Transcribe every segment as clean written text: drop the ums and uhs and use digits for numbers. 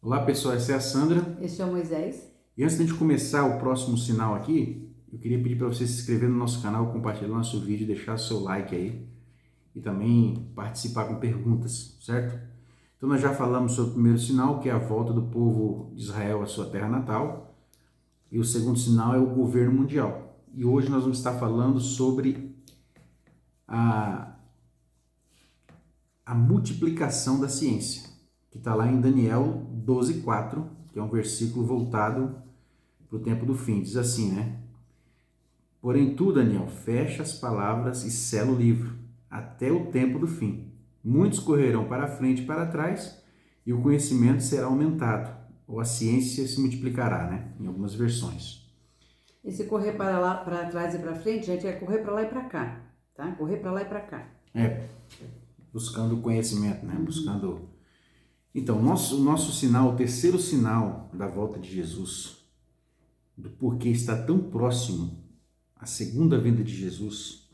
Olá pessoal, essa é a Sandra. Este é o Moisés. E antes de a gente começar o próximo sinal aqui, eu queria pedir para você se inscrever no nosso canal, compartilhar nosso vídeo, deixar seu like aí e também participar com perguntas, certo? Então nós já falamos sobre o primeiro sinal, que é a volta do povo de Israel à sua terra natal, e o segundo sinal é o governo mundial. E hoje nós vamos estar falando sobre a multiplicação da ciência, que está lá em Daniel 12:4, que é um versículo voltado para o tempo do fim. Diz assim, né? Porém tu, Daniel, fecha as palavras e sela o livro, até o tempo do fim. Muitos correrão para a frente e para trás, e o conhecimento será aumentado, ou a ciência se multiplicará, né? Em algumas versões. Esse correr para lá, para trás e para frente, gente, é correr para lá e para cá, tá? Correr para lá e para cá. Buscando conhecimento, né? Buscando... Então, o nosso sinal, o terceiro sinal da volta de Jesus, do porquê está tão próximo a segunda vinda de Jesus,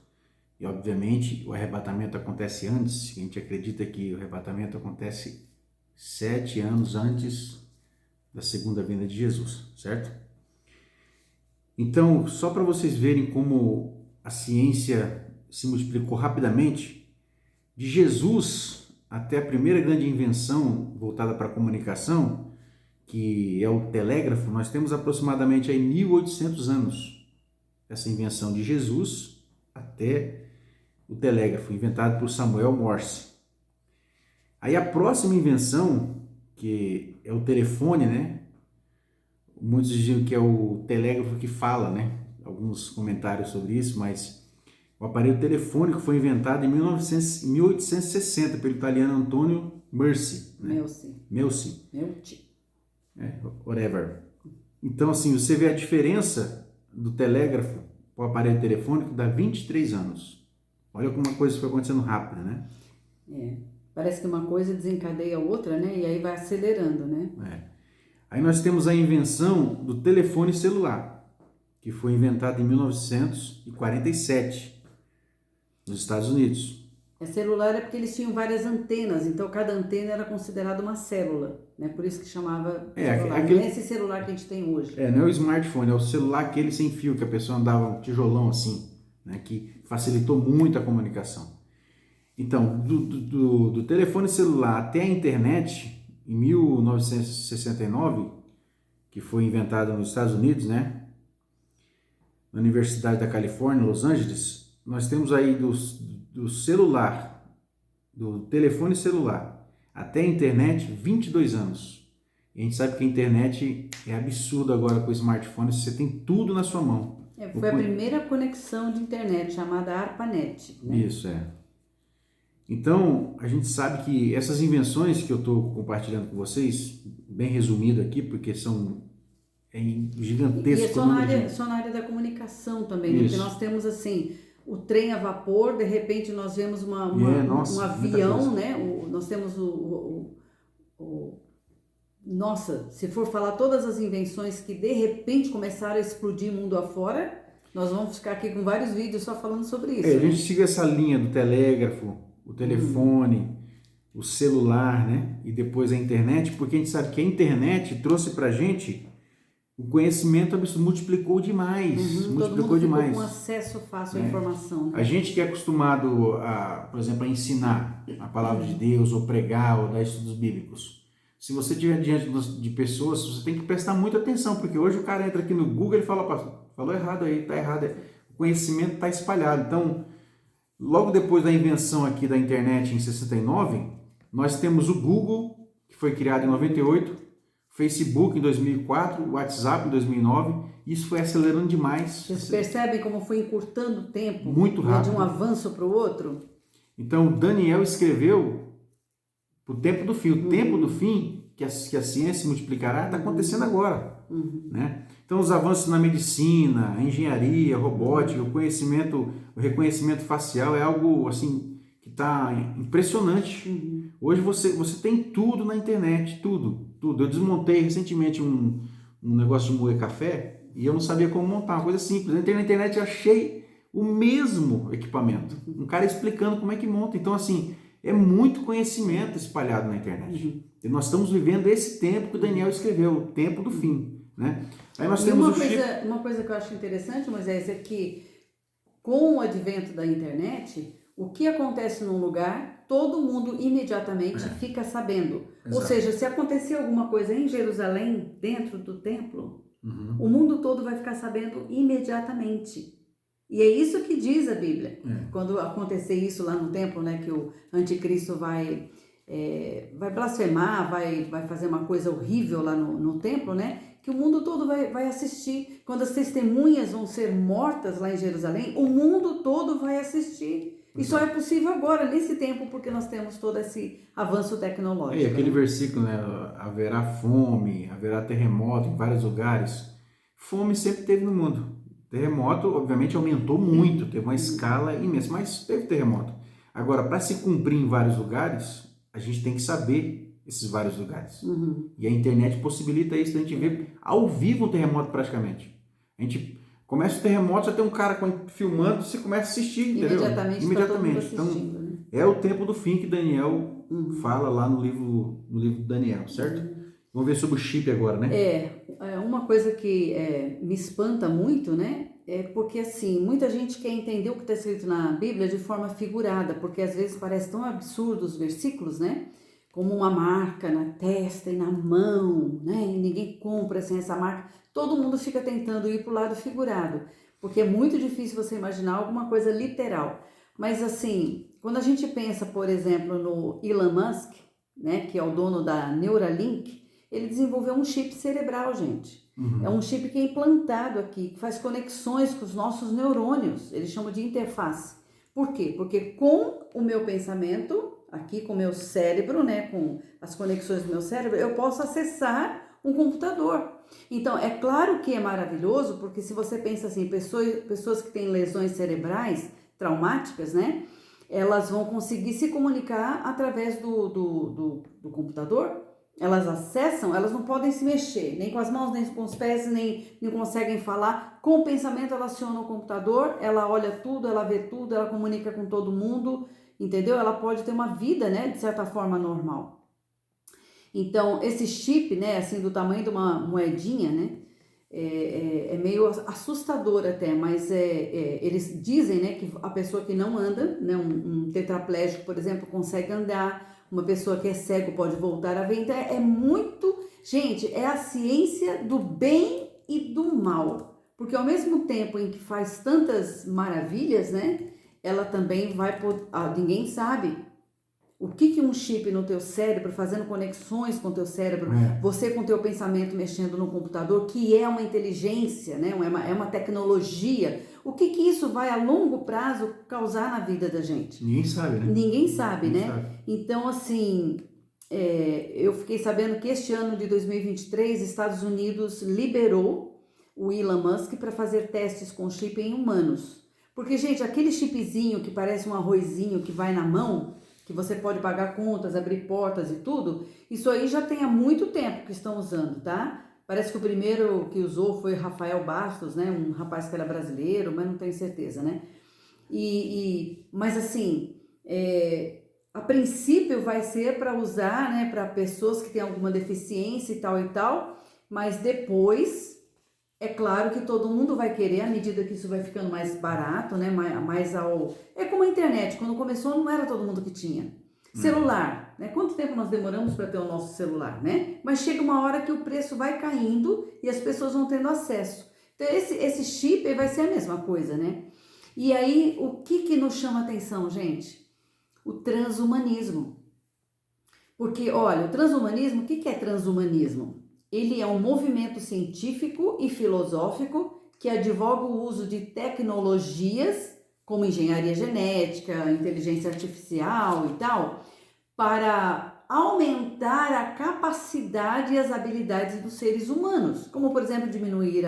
e obviamente o arrebatamento acontece antes, a gente acredita que o arrebatamento acontece 7 anos antes da segunda vinda de Jesus, certo? Então, só para vocês verem como a ciência se multiplicou rapidamente, de Jesus até a primeira grande invenção voltada para a comunicação, que é o telégrafo, nós temos aproximadamente aí 1800 anos. Essa invenção de Jesus até o telégrafo, inventado por Samuel Morse. Aí a próxima invenção, que é o telefone, né? Muitos diziam que é o telégrafo que fala, né? Alguns comentários sobre isso, mas o aparelho telefônico foi inventado em 1860 pelo italiano Antonio Merci. Né? Melzi. Whatever. Então, assim, você vê a diferença do telégrafo para o aparelho telefônico, dá 23 anos. Olha como uma coisa foi acontecendo rápido, né? Parece que uma coisa desencadeia a outra, né? E aí vai acelerando, né? Aí nós temos a invenção do telefone celular, que foi inventado em 1947, nos Estados Unidos. Celular é porque eles tinham várias antenas, então cada antena era considerada uma célula, né? Por isso que chamava celular. Não é esse celular que a gente tem hoje. Não é o smartphone, é o celular aquele sem fio, que a pessoa andava um tijolão assim, né? Que facilitou muito a comunicação. Então, do telefone celular até a internet, em 1969, que foi inventada nos Estados Unidos, né? Na Universidade da Califórnia, Los Angeles, nós temos aí do celular, do telefone celular até a internet, 22 anos. E a gente sabe que a internet é absurdo agora com o smartphone, você tem tudo na sua mão. Foi a primeira conexão de internet, chamada ARPANET. Né? Isso, Então, a gente sabe que essas invenções que eu estou compartilhando com vocês, bem resumido aqui, porque são gigantescos. E é só na área da comunicação também, né? Porque nós temos assim, o trem a vapor, de repente nós vemos um avião, né? Nós temos Nossa, se for falar todas as invenções que de repente começaram a explodir mundo afora, nós vamos ficar aqui com vários vídeos só falando sobre isso. A gente siga essa linha do telégrafo, o telefone, o celular, né? E depois a internet, porque a gente sabe que a internet trouxe pra gente o conhecimento multiplicou demais. Multiplicou demais. Com acesso fácil à informação. Né? A gente que é acostumado, por exemplo, a ensinar a palavra de Deus, ou pregar, ou dar estudos bíblicos. Se você estiver diante de pessoas, você tem que prestar muita atenção, porque hoje o cara entra aqui no Google e fala, falou errado aí, tá errado. O conhecimento está espalhado. Então, logo depois da invenção aqui da internet em 69, nós temos o Google, que foi criado em 98, Facebook em 2004, o WhatsApp em 2009, isso foi acelerando demais. Vocês percebem como foi encurtando o tempo? Muito rápido. De um avanço para o outro? Então, Daniel escreveu o tempo do fim. O tempo do fim, que a ciência se multiplicará, está acontecendo agora. Né? Então, os avanços na medicina, a engenharia, a robótica, o reconhecimento facial é algo assim que está impressionante. Hoje você tem tudo na internet, tudo. Eu desmontei recentemente um negócio de moer café e eu não sabia como montar, uma coisa simples. Eu entrei na internet e achei o mesmo equipamento. Um cara explicando como é que monta. Então, assim, É muito conhecimento espalhado na internet. E nós estamos vivendo esse tempo que o Daniel escreveu, o tempo do fim, né? Aí nós temos uma coisa que eu acho interessante, Moisés, é que com o advento da internet, o que acontece num lugar, todo mundo imediatamente fica sabendo. Exato. Ou seja, se acontecer alguma coisa em Jerusalém, dentro do templo, o mundo todo vai ficar sabendo imediatamente. E é isso que diz a Bíblia. Quando acontecer isso lá no templo, né, que o anticristo vai blasfemar, vai fazer uma coisa horrível lá no templo, né, que o mundo todo vai assistir. Quando as testemunhas vão ser mortas lá em Jerusalém, o mundo todo vai assistir. E só é possível agora, nesse tempo, porque nós temos todo esse avanço tecnológico. E aquele versículo, né, haverá fome, haverá terremoto em vários lugares. Fome sempre teve no mundo. Terremoto, obviamente, aumentou muito, teve uma escala imensa, mas teve terremoto. Agora, para se cumprir em vários lugares, a gente tem que saber esses vários lugares. E a internet possibilita isso, a gente vê ao vivo um terremoto praticamente. A gente começa o terremoto, já tem um cara filmando, você começa a assistir, entendeu? Imediatamente. Então, né? é o tempo do fim que Daniel fala lá no livro de Daniel, certo? Vamos ver sobre o chip agora, né? Uma coisa que me espanta muito, né? É porque, assim, muita gente quer entender o que está escrito na Bíblia de forma figurada, porque às vezes parece tão absurdo os versículos, né? Como uma marca na testa e na mão, né? E ninguém compra sem essa marca. Todo mundo fica tentando ir para o lado figurado, porque é muito difícil você imaginar alguma coisa literal. Mas, assim, quando a gente pensa, por exemplo, no Elon Musk, né? Que é o dono da Neuralink, ele desenvolveu um chip cerebral, gente. É um chip que é implantado aqui, que faz conexões com os nossos neurônios. Eles chamam de interface. Por quê? Porque com o meu pensamento, aqui com o meu cérebro, né, com as conexões do meu cérebro, eu posso acessar um computador. Então, é claro que é maravilhoso, porque se você pensa assim, pessoas que têm lesões cerebrais traumáticas, né, elas vão conseguir se comunicar através do computador. Elas acessam, elas não podem se mexer, nem com as mãos, nem com os pés, nem conseguem falar. Com o pensamento, ela aciona o computador, ela olha tudo, ela vê tudo, ela comunica com todo mundo, entendeu? Ela pode ter uma vida, né, de certa forma normal. Então, esse chip, né, assim, do tamanho de uma moedinha, né, é meio assustador até, mas eles dizem, né, que a pessoa que não anda, né, um tetraplégico, por exemplo, consegue andar. Uma pessoa que é cego pode voltar a ver. Então é muito... Gente, é a ciência do bem e do mal. Porque ao mesmo tempo em que faz tantas maravilhas, né? Ela também vai... ninguém sabe o que um chip no teu cérebro, fazendo conexões com o teu cérebro, você com o teu pensamento mexendo no computador, que é uma inteligência, né? É uma tecnologia. O que isso vai a longo prazo causar na vida da gente? Ninguém sabe, né? Ninguém sabe, né? Então, assim, eu fiquei sabendo que este ano de 2023, Estados Unidos liberou o Elon Musk para fazer testes com chip em humanos. Porque, gente, aquele chipzinho que parece um arrozinho que vai na mão, que você pode pagar contas, abrir portas e tudo, isso aí já tem há muito tempo que estão usando, tá? Parece que o primeiro que usou foi Rafael Bastos, né? Um rapaz que era brasileiro, mas não tenho certeza, né? Mas assim, a princípio vai ser para usar, né? Para pessoas que têm alguma deficiência e tal, mas depois... É claro que todo mundo vai querer, à medida que isso vai ficando mais barato, né? É como a internet, quando começou não era todo mundo que tinha. Celular, né? Quanto tempo nós demoramos para ter o nosso celular, né? Mas chega uma hora que o preço vai caindo e as pessoas vão tendo acesso. Então esse chip vai ser a mesma coisa, né? E aí, o que nos chama atenção, gente? O transhumanismo. Porque, olha, o transhumanismo, o que é transhumanismo? Ele é um movimento científico e filosófico que advoga o uso de tecnologias como engenharia genética, inteligência artificial e tal, para aumentar a capacidade e as habilidades dos seres humanos, como, por exemplo, diminuir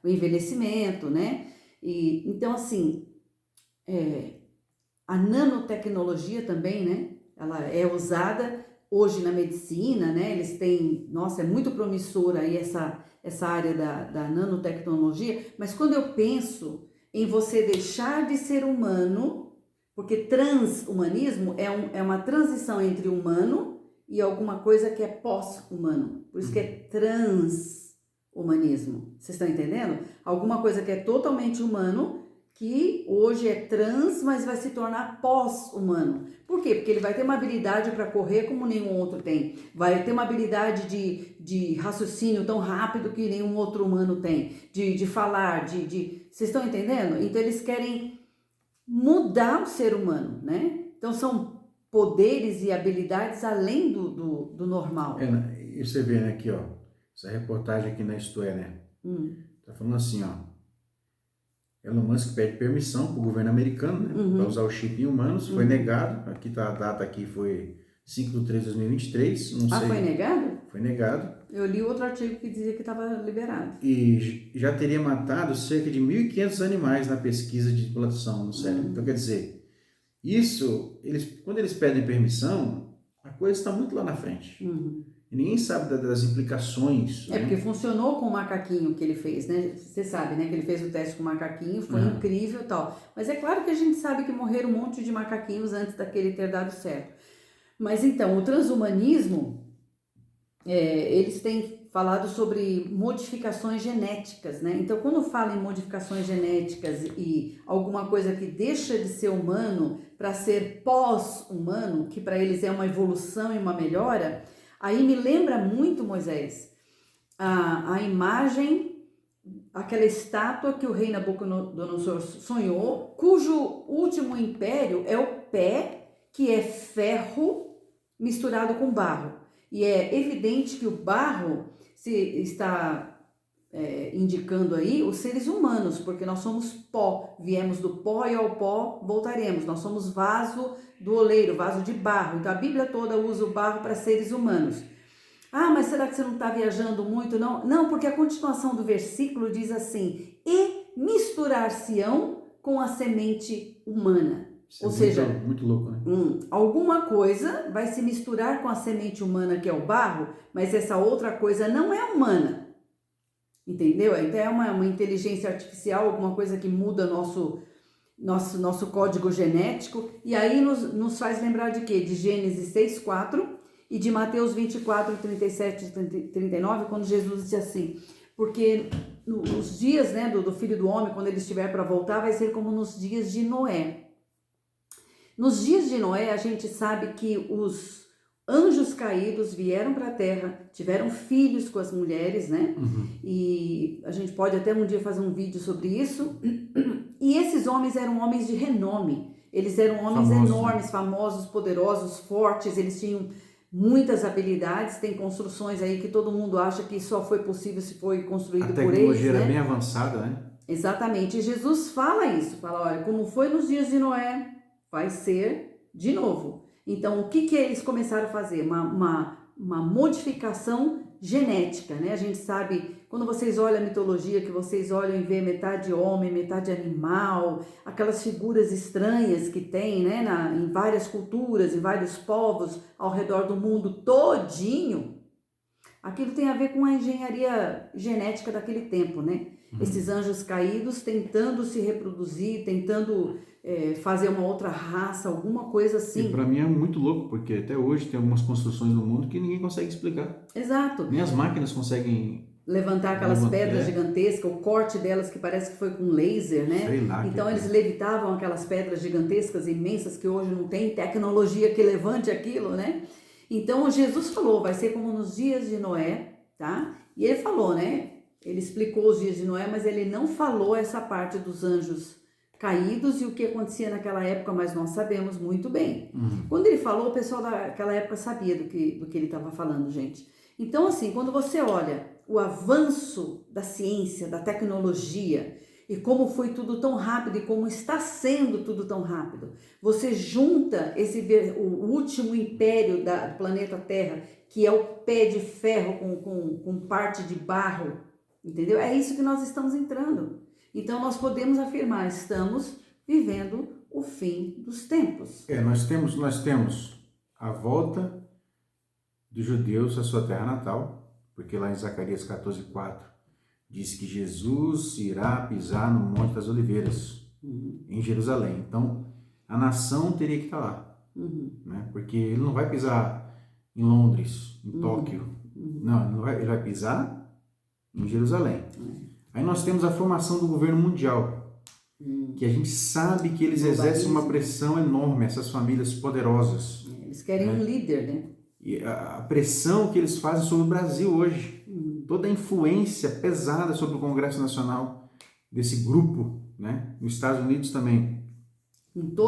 o envelhecimento, né? Então, assim, a nanotecnologia também, né? Ela é usada hoje na medicina, né? Eles têm, nossa, é muito promissora aí essa área da nanotecnologia, mas quando eu penso em você deixar de ser humano, Porque transhumanismo é uma transição entre humano e alguma coisa que é pós-humano. Por isso que é transhumanismo. Vocês estão entendendo? Alguma coisa que é totalmente humano, que hoje é trans, mas vai se tornar pós-humano. Por quê? Porque ele vai ter uma habilidade para correr como nenhum outro tem. Vai ter uma habilidade de raciocínio tão rápido que nenhum outro humano tem. De falar, Vocês estão entendendo? Então eles querem mudar o ser humano, né? Então são poderes e habilidades além do normal. E você vê, né, aqui, ó, essa reportagem aqui na Isto É, né? Tá falando assim, ó. Elon Musk pede permissão para o governo americano, né, para usar o chip em humanos, foi negado. Aqui tá a data, aqui foi 5/3/2023. Não sei. Foi negado? Foi negado. Eu li outro artigo que dizia que estava liberado. E já teria matado cerca de 1.500 animais na pesquisa de plantação no cérebro. Então, quer dizer, isso, quando eles pedem permissão, a coisa está muito lá na frente. E ninguém sabe das implicações. É, né? Porque funcionou com o macaquinho que ele fez, né? Você sabe, né? Que ele fez o teste com o macaquinho, foi incrível e tal. Mas é claro que a gente sabe que morreram um monte de macaquinhos antes daquele ter dado certo. Mas então, o transhumanismo, eles têm falado sobre modificações genéticas, né? Então, quando fala em modificações genéticas e alguma coisa que deixa de ser humano para ser pós-humano, que para eles é uma evolução e uma melhora, aí me lembra muito, Moisés, a imagem, aquela estátua que o rei Nabucodonosor sonhou, cujo último império é o pé, que é ferro misturado com barro. E é evidente que o barro se está indicando aí os seres humanos, porque nós somos pó, viemos do pó e ao pó voltaremos. Nós somos vaso do oleiro, vaso de barro. Então a Bíblia toda usa o barro para seres humanos. Ah, mas será que você não está viajando muito? Não, não, porque a continuação do versículo diz assim: e misturar-se-ão com a semente humana. Isso ou seja, muito louco, né? Alguma coisa vai se misturar com a semente humana, que é o barro, mas essa outra coisa não é humana. Entendeu? Então é uma inteligência artificial, alguma coisa que muda nosso código genético. E aí nos faz lembrar de quê? De Gênesis 6:4 e de Mateus 24:37 e 39, quando Jesus disse assim: porque nos dias, né, do Filho do Homem, quando ele estiver para voltar, vai ser como nos dias de Noé. Nos dias de Noé, a gente sabe que os anjos caídos vieram para a terra, tiveram filhos com as mulheres, né? E a gente pode até um dia fazer um vídeo sobre isso. E esses homens eram homens de renome. Eles eram homens enormes, famosos, poderosos, fortes. Eles tinham muitas habilidades. Tem construções aí que todo mundo acha que só foi possível se foi construído por eles. A tecnologia era bem avançada, né? Exatamente. E Jesus fala isso. Fala, olha, como foi nos dias de Noé, vai ser de novo. Então, o que eles começaram a fazer? Uma modificação genética, né? A gente sabe, quando vocês olham a mitologia, que vocês olham e vê metade homem, metade animal, aquelas figuras estranhas que tem, né? Em várias culturas, em vários povos ao redor do mundo todinho, aquilo tem a ver com a engenharia genética daquele tempo, né? Esses anjos caídos tentando se reproduzir, tentando fazer uma outra raça, alguma coisa assim. E para mim é muito louco, porque até hoje tem algumas construções no mundo que ninguém consegue explicar. Exato. Nem as máquinas conseguem levantar aquelas pedras gigantescas, o corte delas que parece que foi com laser, né? Sei lá. Então eles levitavam aquelas pedras gigantescas, imensas, que hoje não tem tecnologia que levante aquilo, né? Então Jesus falou, vai ser como nos dias de Noé, tá? E ele falou, né? Ele explicou os dias de Noé, mas ele não falou essa parte dos anjos caídos e o que acontecia naquela época, mas nós sabemos muito bem. Quando ele falou, o pessoal daquela época sabia do que ele estava falando, gente. Então, assim, quando você olha o avanço da ciência, da tecnologia, e como foi tudo tão rápido e como está sendo tudo tão rápido, você junta o último império do planeta Terra, que é o pé de ferro com parte de barro, entendeu? É isso que nós estamos entrando. Então, nós podemos afirmar, estamos vivendo o fim dos tempos. Nós temos a volta dos judeus à sua terra natal, porque lá em Zacarias 14:4 diz que Jesus irá pisar no Monte das Oliveiras, em Jerusalém. Então, a nação teria que estar lá, Uhum. né? Porque ele não vai pisar em Londres, em Uhum. Tóquio. Uhum. Não, ele vai pisar em Jerusalém. É. Aí nós temos a formação do governo mundial, que a gente sabe que eles exercem uma pressão enorme, essas famílias poderosas. Eles querem, né, um líder, né? E a pressão que eles fazem sobre o Brasil hoje, toda a influência pesada sobre o Congresso Nacional desse grupo, né? Nos Estados Unidos também.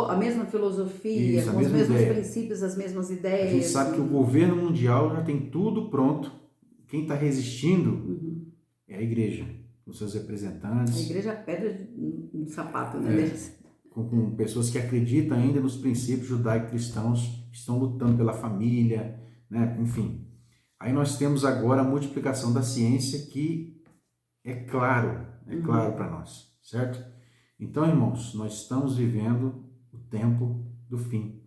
A mesma filosofia, Isso, com os mesmos ideia. princípios, as mesmas A ideias. gente sabe que o governo mundial já tem tudo pronto. Quem está resistindo é a igreja, os seus representantes. A igreja pedra no sapato, né? Com pessoas que acreditam ainda nos princípios judaico-cristãos, estão lutando pela família, né? Enfim. Aí nós temos agora a multiplicação da ciência, que é claro para nós, certo? Então, irmãos, nós estamos vivendo o tempo do fim,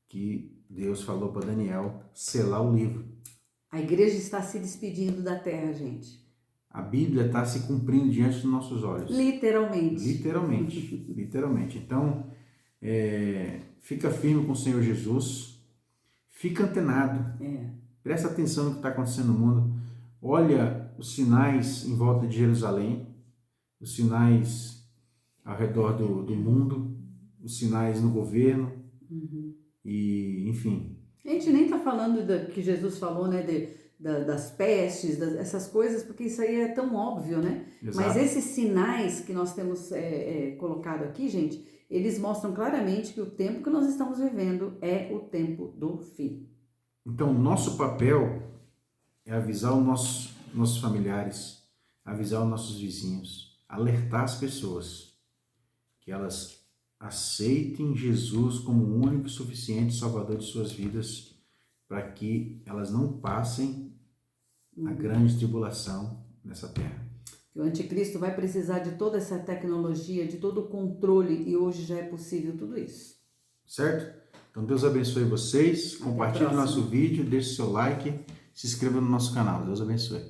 que Deus falou para Daniel selar o livro. A igreja está se despedindo da terra, gente. A Bíblia está se cumprindo diante dos nossos olhos. Literalmente. Literalmente. Então, fica firme com o Senhor Jesus, fica antenado, presta atenção no que está acontecendo no mundo, olha os sinais em volta de Jerusalém, os sinais ao redor do mundo, os sinais no governo, e enfim. A gente nem está falando que Jesus falou, né, das pestes, essas coisas, porque isso aí é tão óbvio, né? Exato. Mas esses sinais que nós temos colocado aqui, gente, eles mostram claramente que o tempo que nós estamos vivendo é o tempo do fim. Então, nosso papel é avisar os nossos familiares, avisar os nossos vizinhos, alertar as pessoas que elas aceitem Jesus como o único e suficiente Salvador de suas vidas, para que elas não passem a grande tribulação nessa terra. O anticristo vai precisar de toda essa tecnologia, de todo o controle, e hoje já é possível tudo isso. Certo? Então Deus abençoe vocês, compartilhe o nosso vídeo, deixe seu like, se inscreva no nosso canal. Deus abençoe.